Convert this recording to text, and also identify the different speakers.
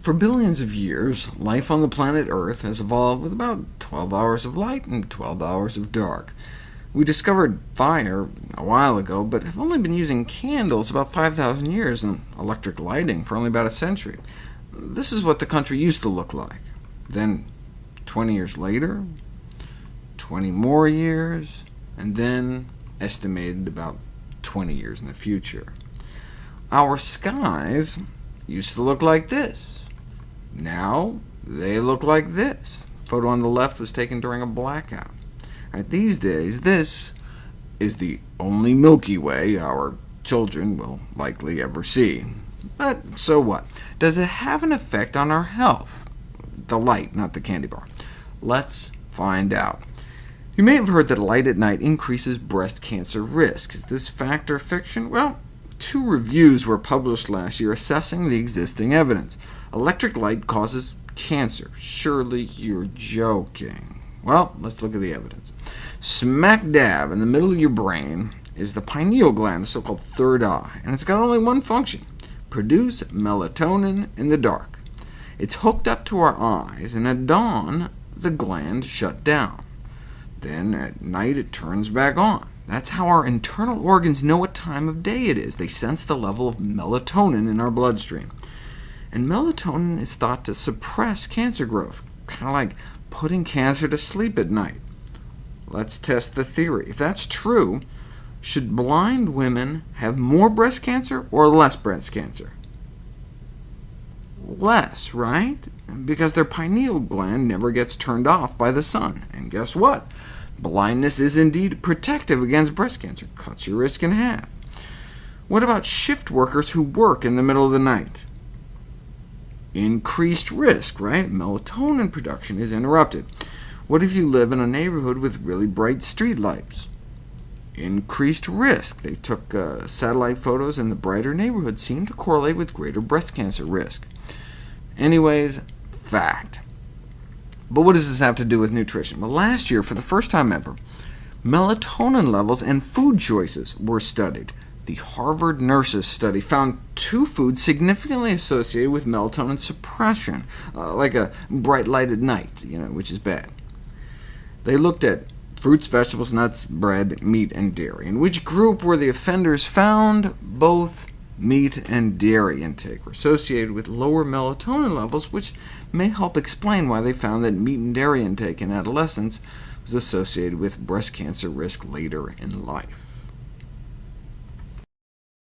Speaker 1: For billions of years, life on the planet Earth has evolved with about 12 hours of light and 12 hours of dark. We discovered fire a while ago, but have only been using candles about 5,000 years and electric lighting for only about a century. This is what the country used to look like. Then 20 years later, 20 more years, and then estimated about 20 years in the future. Our skies used to look like this. Now they look like this. The photo on the left was taken during a blackout. These days, this is the only Milky Way our children will likely ever see. But so what? Does it have an effect on our health? The light, not the candy bar. Let's find out. You may have heard that light at night increases breast cancer risk. Is this fact or fiction? Well, 2 reviews were published last year assessing the existing evidence. Electric light causes cancer. Surely you're joking. Well, let's look at the evidence. Smack dab in the middle of your brain is the pineal gland, the so-called third eye, and it's got only one function: produce melatonin in the dark. It's hooked up to our eyes, and at dawn, the gland shut down. Then at night it turns back on. That's how our internal organs know what time of day it is. They sense the level of melatonin in our bloodstream. And melatonin is thought to suppress cancer growth, kind of like putting cancer to sleep at night. Let's test the theory. If that's true, should blind women have more breast cancer or less breast cancer? Less, right? Because their pineal gland never gets turned off by the sun. And guess what? Blindness is indeed protective against breast cancer, cuts your risk in half. What about shift workers who work in the middle of the night? Increased risk, right? Melatonin production is interrupted. What if you live in a neighborhood with really bright street lights? Increased risk. They took satellite photos, and the brighter neighborhoods seem to correlate with greater breast cancer risk. Anyways, fact. But what does this have to do with nutrition? Well, last year, for the first time ever, melatonin levels and food choices were studied. The Harvard Nurses study found 2 foods significantly associated with melatonin suppression, like a bright light at night, which is bad. They looked at fruits, vegetables, nuts, bread, meat, and dairy. In which group were the offenders found? Both meat and dairy intake were associated with lower melatonin levels, which may help explain why they found that meat and dairy intake in adolescence was associated with breast cancer risk later in life.